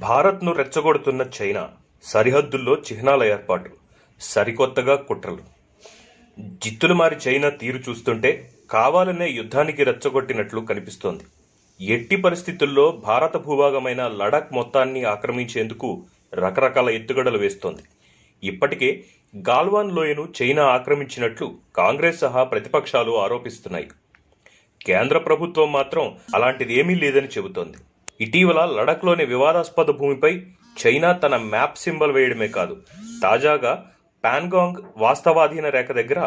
భారత్ను రెచ్చగొడుతున్న చైనా, సరిహద్దుల్లో చిహ్నాల ఏర్పాటు, సరికొత్తగా కుట్రలు. జిత్తులు మారి చైనా తీరు చూస్తుంటే కావాలనే యుద్ధానికి రెచ్చగొట్టినట్లు కనిపిస్తోంది. ఎట్టి పరిస్థితుల్లో భారత భూభాగమైన లడాక్ మొత్తాన్ని ఆక్రమించేందుకు రకరకాల ఎత్తుగడలు వేస్తోంది. ఇప్పటికే గాల్వాన్ లోయను చైనా ఆక్రమించినట్లు కాంగ్రెస్ సహా ప్రతిపక్షాలు ఆరోపిస్తున్నాయి. కేంద్ర ప్రభుత్వం మాత్రం అలాంటిదేమీ లేదని చెబుతోంది. ఇటీవల లడాక్లోని వివాదాస్పద భూమిపై చైనా తన మ్యాప్ సింబల్ వేయడమే కాదు, తాజాగా పాన్గాంగ్ వాస్తవాధీన రేఖ దగ్గర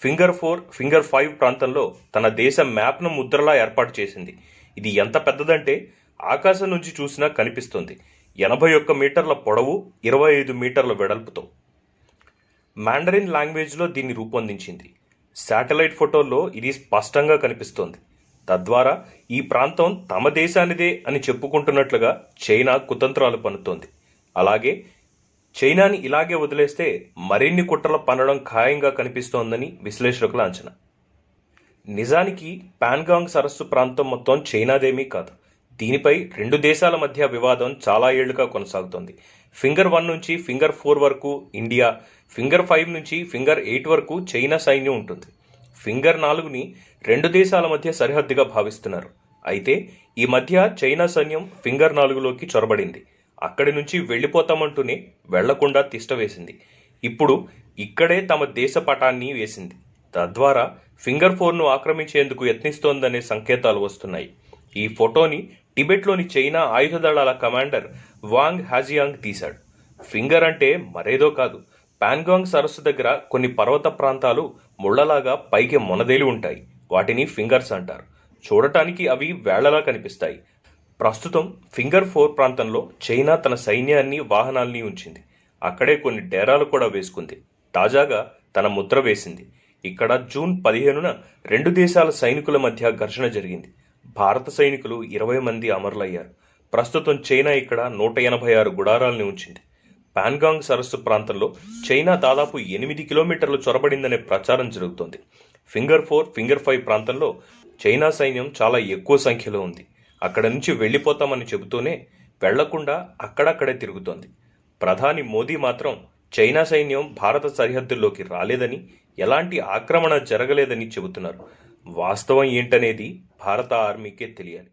ఫింగర్ 4, ఫింగర్ 5 ప్రాంతంలో తన దేశ మ్యాప్ను ముద్రలా ఏర్పాటు చేసింది. ఇది ఎంత పెద్దదంటే ఆకాశం నుంచి చూసినా కనిపిస్తుంది. 81 మీటర్ల పొడవు, 25 మీటర్ల వెడల్పుతో. మాండరిన్ లాంగ్వేజ్లో దీన్ని రూపొందించింది. శాటిలైట్ ఫోటోల్లో ఇది స్పష్టంగా కనిపిస్తోంది. తద్వారా ఈ ప్రాంతం తమ దేశానిదే అని చెప్పుకుంటున్నట్లుగా చైనా కుతంత్రాలు పన్నుతోంది. అలాగే చైనాని ఇలాగే వదిలేస్తే మరిన్ని కుట్రలు పన్నడం ఖాయంగా కనిపిస్తోందని విశ్లేషకుల అంచనా. నిజానికి పాన్గాంగ్ సరస్సు ప్రాంతం మొత్తం చైనాదేమీ కాదు. దీనిపై రెండు దేశాల మధ్య వివాదం చాలా ఏళ్లుగా కొనసాగుతోంది. ఫింగర్ 1 నుంచి ఫింగర్ 4 వరకు ఇండియా, ఫింగర్ 5 నుంచి ఫింగర్ 8 వరకు చైనా సైన్యం ఉంటుంది. ఫింగర్ 4ని రెండు దేశాల మధ్య సరిహద్దుగా భావిస్తున్నారు. అయితే ఈ మధ్య చైనా సైన్యం ఫింగర్ 4లోకి చొరబడింది. అక్కడి నుంచి వెళ్లిపోతామంటూనే వెళ్లకుండా తిష్టవేసింది. ఇప్పుడు ఇక్కడే తమ దేశ పటాన్ని వేసింది. తద్వారా ఫింగర్ 4ను ఆక్రమించేందుకు యత్నిస్తోందనే సంకేతాలు వస్తున్నాయి. ఈ ఫోటోని టిబెట్లోని చైనా ఆయుధ దళాల కమాండర్ వాంగ్ హాజియాంగ్ తీశాడు. ఫింగర్ అంటే మరేదో కాదు, పాన్గాంగ్ సరస్సు దగ్గర కొన్ని పర్వత ప్రాంతాలు ముళ్లలాగా పైకి మొనదేలి ఉంటాయి. వాటిని ఫింగర్స్ అంటారు. చూడటానికి అవి వేళ్లలా కనిపిస్తాయి. ప్రస్తుతం ఫింగర్ 4 ప్రాంతంలో చైనా తన సైన్యాన్ని, వాహనాల్ని ఉంచింది. అక్కడే కొన్ని డేరాలు కూడా వేసుకుంది. తాజాగా తన ముద్ర వేసింది. ఇక్కడ జూన్ 15న రెండు దేశాల సైనికుల మధ్య ఘర్షణ జరిగింది. భారత సైనికులు 20 మంది అమరులయ్యారు. ప్రస్తుతం చైనా ఇక్కడ 186 గుడారాల్ని ఉంచింది. పాన్గాంగ్ సరస్సు ప్రాంతంలో చైనా దాదాపు 8 కిలోమీటర్లు చొరబడిందనే ప్రచారం జరుగుతోంది. ఫింగర్ 4, ఫింగర్ 5 ప్రాంతంలో చైనా సైన్యం చాలా ఎక్కువ సంఖ్యలో ఉంది. అక్కడ నుంచి వెళ్లిపోతామని చెబుతూనే వెళ్లకుండా అక్కడక్కడే తిరుగుతోంది. ప్రధాని మోదీ మాత్రం చైనా సైన్యం భారత సరిహద్దుల్లోకి రాలేదని, ఎలాంటి ఆక్రమణ జరగలేదని చెబుతున్నారు. వాస్తవం ఏంటనేది భారత ఆర్మీకే తెలియాలి.